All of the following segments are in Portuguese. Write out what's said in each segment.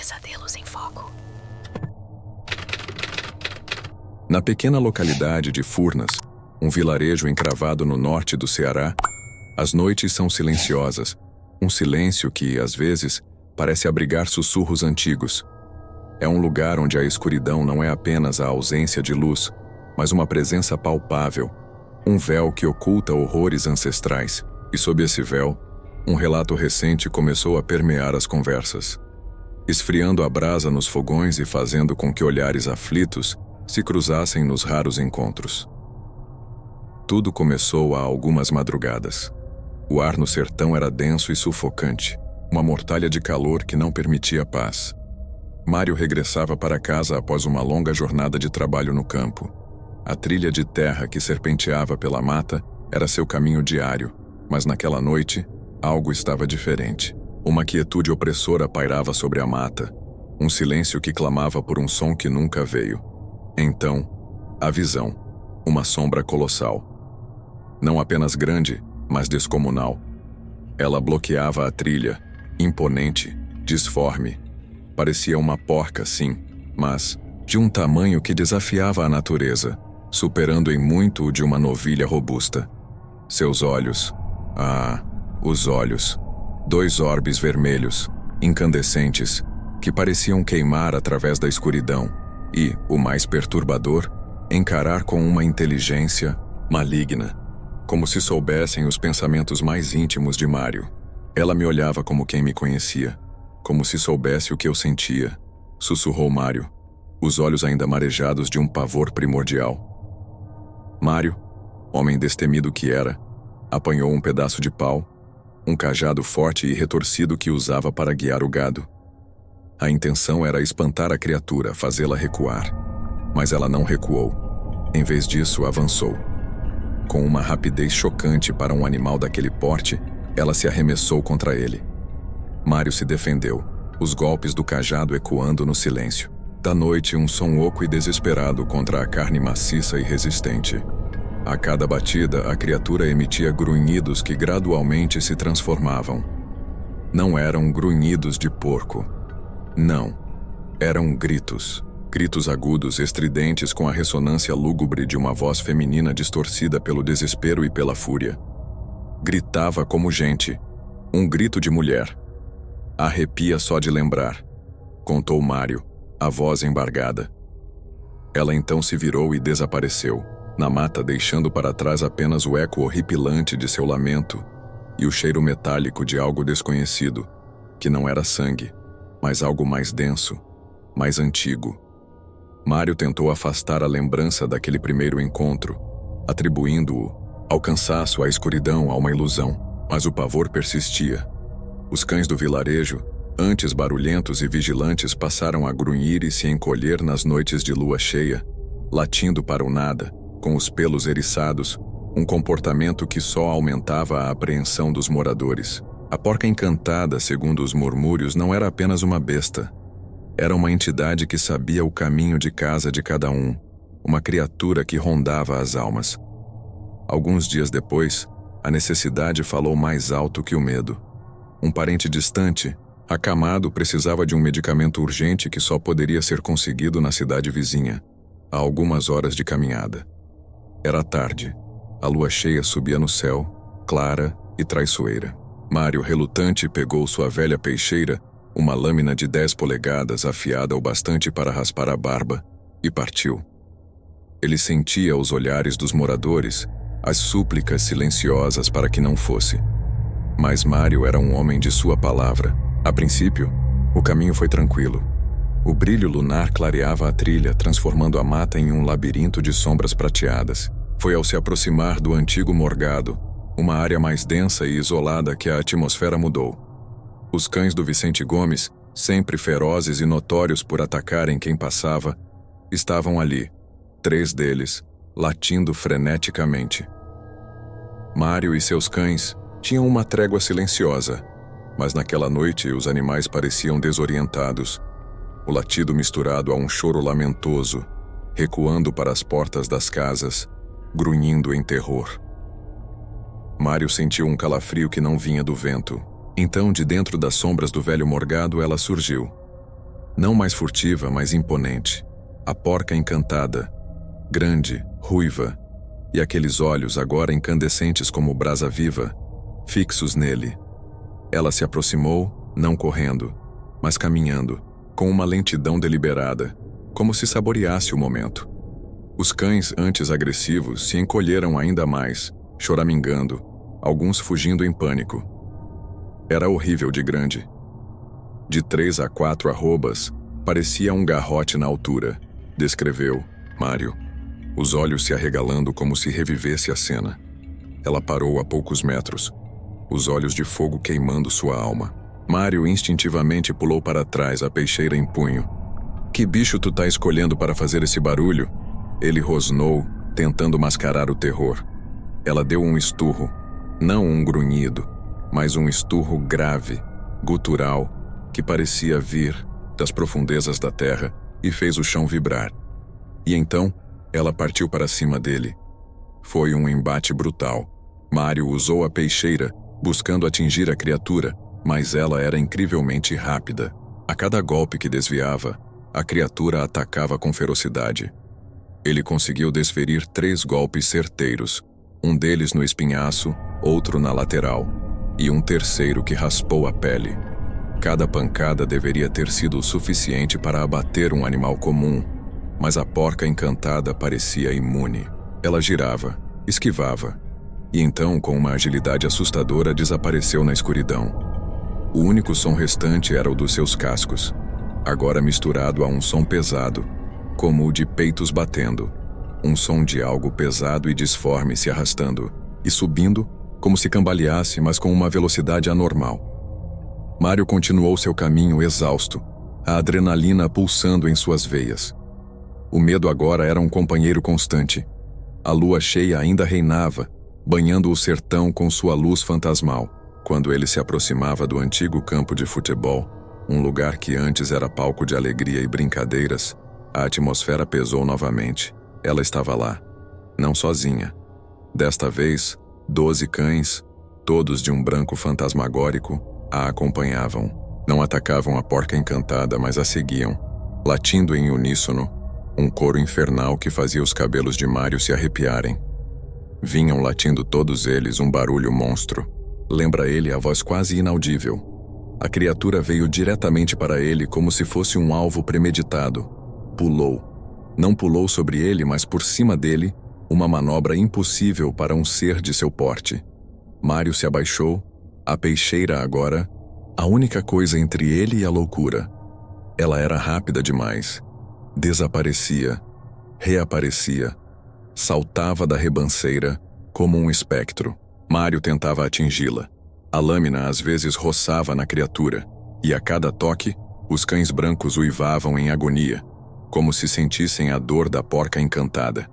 Pesadelos em Foco. Na pequena localidade de Furnas, um vilarejo encravado no norte do Ceará, as noites são silenciosas, um silêncio que, às vezes, parece abrigar sussurros antigos. É um lugar onde a escuridão não é apenas a ausência de luz, mas uma presença palpável, um véu que oculta horrores ancestrais. E sob esse véu, um relato recente começou a permear as conversas, esfriando a brasa nos fogões e fazendo com que olhares aflitos se cruzassem nos raros encontros. Tudo começou há algumas madrugadas. O ar no sertão era denso e sufocante, uma mortalha de calor que não permitia paz. Mário regressava para casa após uma longa jornada de trabalho no campo. A trilha de terra que serpenteava pela mata era seu caminho diário, mas naquela noite, algo estava diferente. Uma quietude opressora pairava sobre a mata, um silêncio que clamava por um som que nunca veio. Então, a visão, uma sombra colossal. Não apenas grande, mas descomunal. Ela bloqueava a trilha, imponente, disforme. Parecia uma porca, sim, mas de um tamanho que desafiava a natureza, superando em muito o de uma novilha robusta. Seus olhos, os olhos, 2 orbes vermelhos, incandescentes, que pareciam queimar através da escuridão, e, o mais perturbador, encarar com uma inteligência maligna, como se soubessem os pensamentos mais íntimos de Mário. Ela me olhava como quem me conhecia, como se soubesse o que eu sentia, sussurrou Mário, os olhos ainda marejados de um pavor primordial. Mário, homem destemido que era, apanhou um pedaço de pau, um cajado forte e retorcido que usava para guiar o gado. A intenção era espantar a criatura, fazê-la recuar. Mas ela não recuou. Em vez disso, avançou. Com uma rapidez chocante para um animal daquele porte, ela se arremessou contra ele. Mário se defendeu, os golpes do cajado ecoando no silêncio. Da noite, um som oco e desesperado contra a carne maciça e resistente. A cada batida, a criatura emitia grunhidos que gradualmente se transformavam. Não eram grunhidos de porco. Não. Eram gritos. Gritos agudos, estridentes com a ressonância lúgubre de uma voz feminina distorcida pelo desespero e pela fúria. Gritava como gente. Um grito de mulher. Arrepia só de lembrar, contou Mário, a voz embargada. Ela então se virou e desapareceu, na mata, deixando para trás apenas o eco horripilante de seu lamento e o cheiro metálico de algo desconhecido, que não era sangue, mas algo mais denso, mais antigo. Mário tentou afastar a lembrança daquele primeiro encontro, atribuindo-o ao cansaço, à escuridão, a uma ilusão, mas o pavor persistia. Os cães do vilarejo, antes barulhentos e vigilantes, passaram a grunhir e se encolher nas noites de lua cheia, latindo para o nada, com os pelos eriçados, um comportamento que só aumentava a apreensão dos moradores. A porca encantada, segundo os murmúrios, não era apenas uma besta. Era uma entidade que sabia o caminho de casa de cada um, uma criatura que rondava as almas. Alguns dias depois, a necessidade falou mais alto que o medo. Um parente distante, acamado, precisava de um medicamento urgente que só poderia ser conseguido na cidade vizinha, a algumas horas de caminhada. Era tarde. A lua cheia subia no céu, clara e traiçoeira. Mário, relutante, pegou sua velha peixeira, uma lâmina de 10 polegadas afiada o bastante para raspar a barba, e partiu. Ele sentia os olhares dos moradores, as súplicas silenciosas para que não fosse. Mas Mário era um homem de sua palavra. A princípio, o caminho foi tranquilo. O brilho lunar clareava a trilha, transformando a mata em um labirinto de sombras prateadas. Foi ao se aproximar do antigo morgado, uma área mais densa e isolada, que a atmosfera mudou. Os cães do Vicente Gomes, sempre ferozes e notórios por atacarem quem passava, estavam ali, 3 deles, latindo freneticamente. Mário e seus cães tinham uma trégua silenciosa, mas naquela noite os animais pareciam desorientados, o latido misturado a um choro lamentoso, recuando para as portas das casas, grunhindo em terror. Mário sentiu um calafrio que não vinha do vento. Então, de dentro das sombras do velho morgado, ela surgiu. Não mais furtiva, mas imponente. A porca encantada, grande, ruiva, e aqueles olhos agora incandescentes como brasa viva, fixos nele. Ela se aproximou, não correndo, mas caminhando, com uma lentidão deliberada, como se saboreasse o momento. Os cães, antes agressivos, se encolheram ainda mais, choramingando, alguns fugindo em pânico. Era horrível de grande. De 3 a 4 arrobas, parecia um garrote na altura, descreveu Mário, os olhos se arregalando como se revivesse a cena. Ela parou a poucos metros, os olhos de fogo queimando sua alma. Mário instintivamente pulou para trás, a peixeira em punho. Que bicho tu tá escolhendo para fazer esse barulho? Ele rosnou, tentando mascarar o terror. Ela deu um esturro, não um grunhido, mas um esturro grave, gutural, que parecia vir das profundezas da terra e fez o chão vibrar. E então, ela partiu para cima dele. Foi um embate brutal. Mário usou a peixeira, buscando atingir a criatura, mas ela era incrivelmente rápida. A cada golpe que desviava, a criatura atacava com ferocidade. Ele conseguiu desferir 3 golpes certeiros, um deles no espinhaço, outro na lateral, e um terceiro que raspou a pele. Cada pancada deveria ter sido o suficiente para abater um animal comum, mas a porca encantada parecia imune. Ela girava, esquivava, e então, com uma agilidade assustadora, desapareceu na escuridão. O único som restante era o dos seus cascos, agora misturado a um som pesado, como o de peitos batendo, um som de algo pesado e disforme se arrastando, e subindo, como se cambaleasse, mas com uma velocidade anormal. Mário continuou seu caminho exausto, a adrenalina pulsando em suas veias. O medo agora era um companheiro constante. A lua cheia ainda reinava, banhando o sertão com sua luz fantasmal. Quando ele se aproximava do antigo campo de futebol, um lugar que antes era palco de alegria e brincadeiras, a atmosfera pesou novamente. Ela estava lá, não sozinha. Desta vez, 12 cães, todos de um branco fantasmagórico, a acompanhavam. Não atacavam a porca encantada, mas a seguiam, latindo em uníssono, um coro infernal que fazia os cabelos de Mário se arrepiarem. Vinham latindo todos eles um barulho monstro. Lembra ele a voz quase inaudível. A criatura veio diretamente para ele como se fosse um alvo premeditado. Pulou. Não pulou sobre ele, mas por cima dele, uma manobra impossível para um ser de seu porte. Mário se abaixou, a peixeira agora, a única coisa entre ele e a loucura. Ela era rápida demais. Desaparecia, reaparecia, saltava da rebanceira como um espectro. Mário tentava atingi-la. A lâmina às vezes roçava na criatura, e a cada toque, os cães brancos uivavam em agonia, como se sentissem a dor da porca encantada.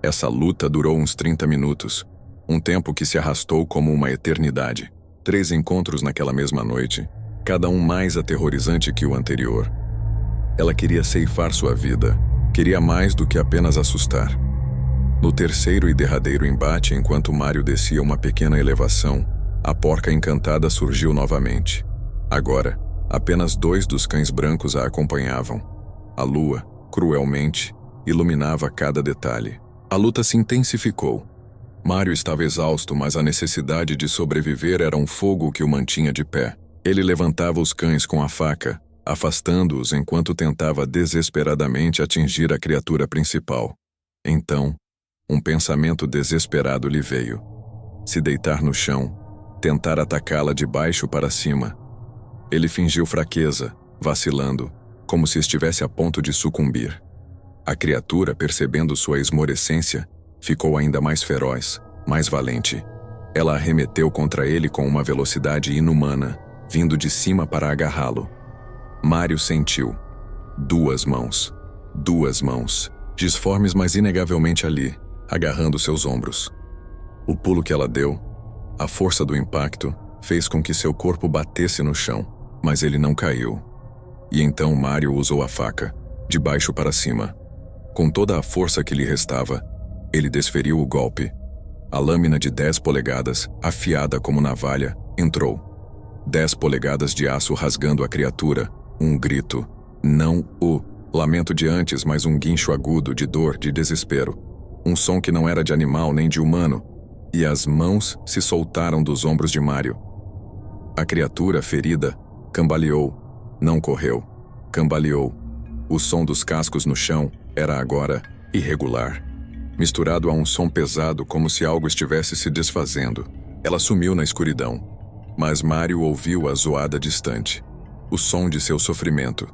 Essa luta durou uns 30 minutos, um tempo que se arrastou como uma eternidade. 3 encontros naquela mesma noite, cada um mais aterrorizante que o anterior. Ela queria ceifar sua vida, queria mais do que apenas assustar. No terceiro e derradeiro embate, enquanto Mário descia uma pequena elevação, a porca encantada surgiu novamente. Agora, apenas 2 dos cães brancos a acompanhavam. A lua, cruelmente, iluminava cada detalhe. A luta se intensificou. Mário estava exausto, mas a necessidade de sobreviver era um fogo que o mantinha de pé. Ele levantava os cães com a faca, afastando-os enquanto tentava desesperadamente atingir a criatura principal. Então, um pensamento desesperado lhe veio. Se deitar no chão, tentar atacá-la de baixo para cima. Ele fingiu fraqueza, vacilando, como se estivesse a ponto de sucumbir. A criatura, percebendo sua esmorecência, ficou ainda mais feroz, mais valente. Ela arremeteu contra ele com uma velocidade inumana, vindo de cima para agarrá-lo. Mário sentiu. 2 mãos. 2 mãos, disformes mas inegavelmente ali, agarrando seus ombros. O pulo que ela deu, a força do impacto, fez com que seu corpo batesse no chão, mas ele não caiu. E então Mário usou a faca, de baixo para cima. Com toda a força que lhe restava, ele desferiu o golpe. A lâmina de 10 polegadas, afiada como navalha, entrou. 10 polegadas de aço rasgando a criatura, um grito, Não o lamento de antes, mas um guincho agudo de dor, de desespero. Um som que não era de animal nem de humano, e as mãos se soltaram dos ombros de Mário. A criatura ferida cambaleou, não correu, cambaleou. O som dos cascos no chão era agora irregular, misturado a um som pesado como se algo estivesse se desfazendo. Ela sumiu na escuridão, mas Mário ouviu a zoada distante, o som de seu sofrimento,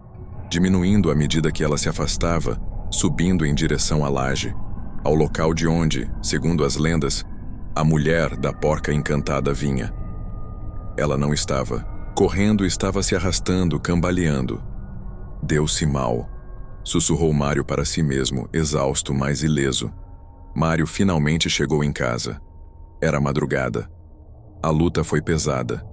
diminuindo à medida que ela se afastava, subindo em direção à laje, ao local de onde, segundo as lendas, a mulher da porca encantada vinha. Ela não estava correndo, estava se arrastando, cambaleando. Deu-se mal, sussurrou Mário para si mesmo, exausto, mas ileso. Mário finalmente chegou em casa. Era madrugada. A luta foi pesada.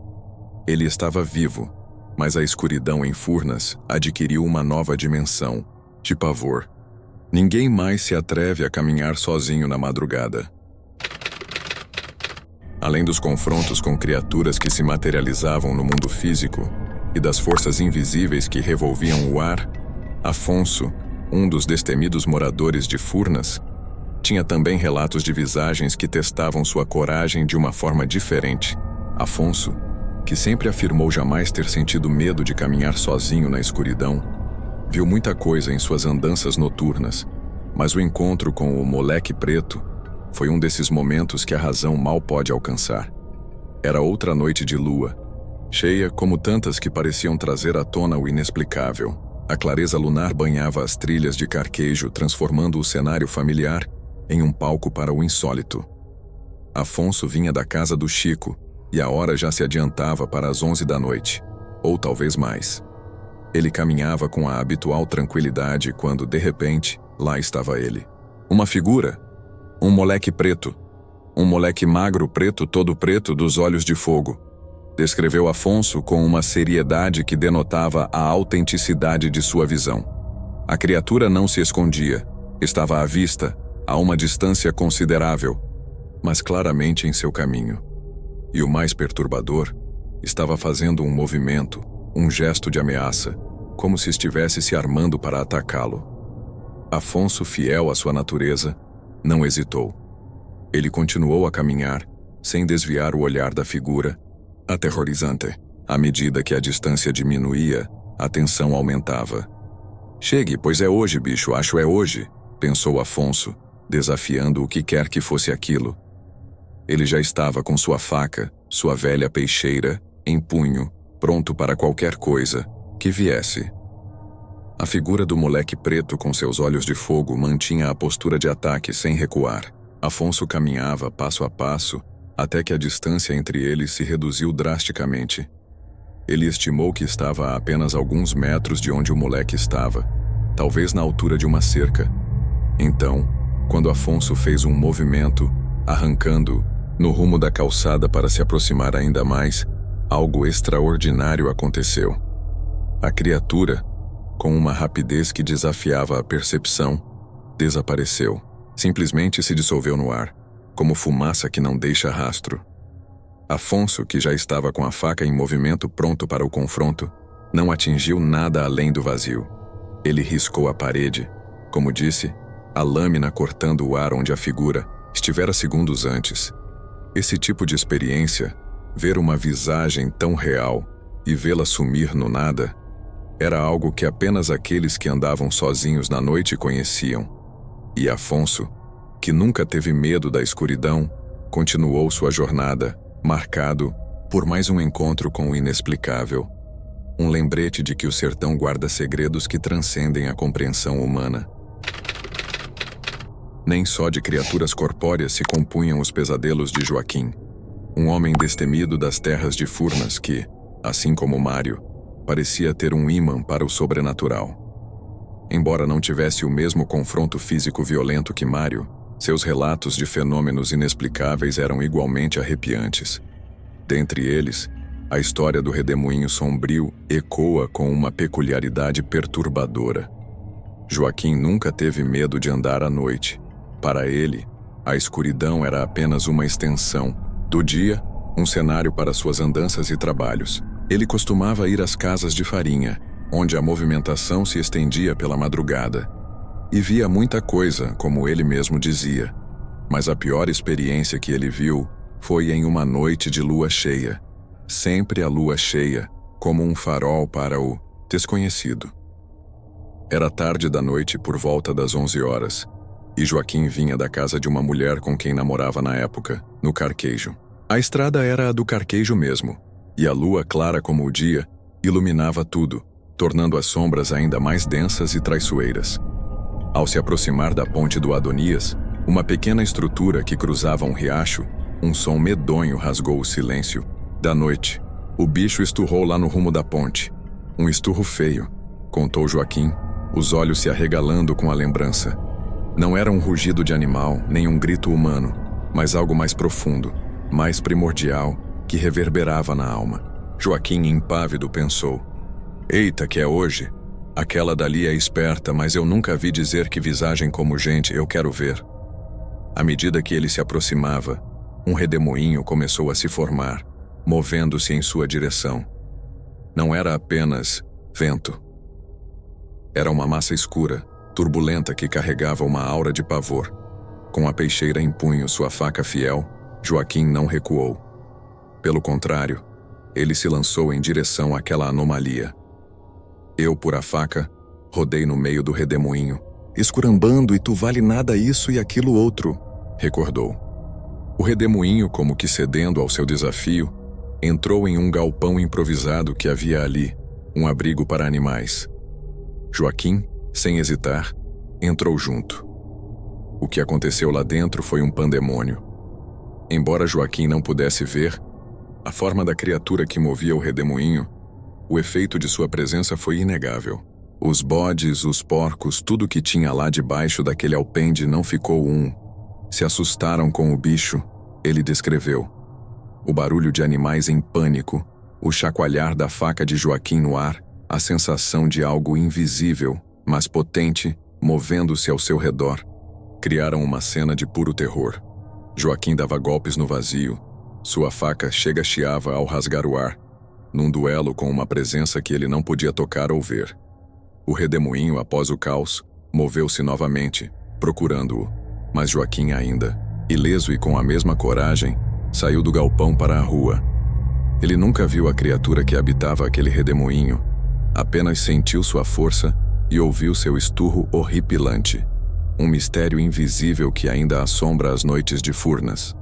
Ele estava vivo, mas a escuridão em Furnas adquiriu uma nova dimensão, de pavor. Ninguém mais se atreve a caminhar sozinho na madrugada. Além dos confrontos com criaturas que se materializavam no mundo físico e das forças invisíveis que revolviam o ar, Afonso, um dos destemidos moradores de Furnas, tinha também relatos de visagens que testavam sua coragem de uma forma diferente. Afonso, que sempre afirmou jamais ter sentido medo de caminhar sozinho na escuridão, viu muita coisa em suas andanças noturnas, mas o encontro com o moleque preto foi um desses momentos que a razão mal pode alcançar. Era outra noite de lua, cheia como tantas que pareciam trazer à tona o inexplicável. A clareza lunar banhava as trilhas de Carquejo, transformando o cenário familiar em um palco para o insólito. Afonso vinha da casa do Chico, e a hora já se adiantava para as 11 da noite, ou talvez mais. Ele caminhava com a habitual tranquilidade quando, de repente, lá estava ele. Uma figura. Um moleque preto. Um moleque magro, preto, todo preto, dos olhos de fogo. Descreveu Afonso com uma seriedade que denotava a autenticidade de sua visão. A criatura não se escondia. Estava à vista, a uma distância considerável, mas claramente em seu caminho. E o mais perturbador, estava fazendo um movimento, um gesto de ameaça, como se estivesse se armando para atacá-lo. Afonso, fiel à sua natureza, não hesitou. Ele continuou a caminhar, sem desviar o olhar da figura, aterrorizante. À medida que a distância diminuía, a tensão aumentava. Chegue, pois é hoje, bicho, acho é hoje, pensou Afonso, desafiando o que quer que fosse aquilo. Ele já estava com sua faca, sua velha peixeira, em punho, pronto para qualquer coisa que viesse. A figura do moleque preto com seus olhos de fogo mantinha a postura de ataque sem recuar. Afonso caminhava passo a passo, até que a distância entre eles se reduziu drasticamente. Ele estimou que estava a apenas alguns metros de onde o moleque estava, talvez na altura de uma cerca. Então, quando Afonso fez um movimento, arrancando no rumo da calçada para se aproximar ainda mais, algo extraordinário aconteceu. A criatura, com uma rapidez que desafiava a percepção, desapareceu. Simplesmente se dissolveu no ar, como fumaça que não deixa rastro. Afonso, que já estava com a faca em movimento pronto para o confronto, não atingiu nada além do vazio. Ele riscou a parede, como disse, a lâmina cortando o ar onde a figura estivera segundos antes. Esse tipo de experiência, ver uma visagem tão real e vê-la sumir no nada, era algo que apenas aqueles que andavam sozinhos na noite conheciam. E Afonso, que nunca teve medo da escuridão, continuou sua jornada, marcado por mais um encontro com o inexplicável. Um lembrete de que o sertão guarda segredos que transcendem a compreensão humana. Nem só de criaturas corpóreas se compunham os pesadelos de Joaquim, um homem destemido das terras de Furnas que, assim como Mário, parecia ter um ímã para o sobrenatural. Embora não tivesse o mesmo confronto físico violento que Mário, seus relatos de fenômenos inexplicáveis eram igualmente arrepiantes. Dentre eles, a história do redemoinho sombrio ecoa com uma peculiaridade perturbadora. Joaquim nunca teve medo de andar à noite. Para ele, a escuridão era apenas uma extensão do dia, um cenário para suas andanças e trabalhos. Ele costumava ir às casas de farinha, onde a movimentação se estendia pela madrugada. E via muita coisa, como ele mesmo dizia. Mas a pior experiência que ele viu foi em uma noite de lua cheia. Sempre a lua cheia, como um farol para o desconhecido. Era tarde da noite, por volta das 11 horas, e Joaquim vinha da casa de uma mulher com quem namorava na época, no Carquejo. A estrada era a do Carquejo mesmo, e a lua, clara como o dia, iluminava tudo, tornando as sombras ainda mais densas e traiçoeiras. Ao se aproximar da ponte do Adonias, uma pequena estrutura que cruzava um riacho, um som medonho rasgou o silêncio da noite. O bicho esturrou lá no rumo da ponte. Um esturro feio, contou Joaquim, os olhos se arregalando com a lembrança. Não era um rugido de animal, nem um grito humano, mas algo mais profundo, mais primordial, que reverberava na alma. Joaquim, impávido, pensou: eita, que é hoje? Aquela dali é esperta, mas eu nunca vi dizer que visagem como gente eu quero ver. À medida que ele se aproximava, um redemoinho começou a se formar, movendo-se em sua direção. Não era apenas vento. Era uma massa escura, turbulenta, que carregava uma aura de pavor. Com a peixeira em punho, sua faca fiel, Joaquim não recuou. Pelo contrário, ele se lançou em direção àquela anomalia. Eu, por a faca, rodei no meio do redemoinho, escurambando: e tu vale nada isso e aquilo outro, recordou. O redemoinho, como que cedendo ao seu desafio, entrou em um galpão improvisado que havia ali, um abrigo para animais. Joaquim, sem hesitar, entrou junto. O que aconteceu lá dentro foi um pandemônio. Embora Joaquim não pudesse ver a forma da criatura que movia o redemoinho, o efeito de sua presença foi inegável. Os bodes, os porcos, tudo que tinha lá debaixo daquele alpendre não ficou se assustaram com o bicho, ele descreveu. O barulho de animais em pânico, o chacoalhar da faca de Joaquim no ar, a sensação de algo invisível, mas potente, movendo-se ao seu redor, criaram uma cena de puro terror. Joaquim dava golpes no vazio, sua faca chiava ao rasgar o ar, num duelo com uma presença que ele não podia tocar ou ver. O redemoinho, após o caos, moveu-se novamente, procurando-o, mas Joaquim ainda, ileso e com a mesma coragem, saiu do galpão para a rua. Ele nunca viu a criatura que habitava aquele redemoinho, apenas sentiu sua força e ouviu seu esturro horripilante, um mistério invisível que ainda assombra as noites de Furnas.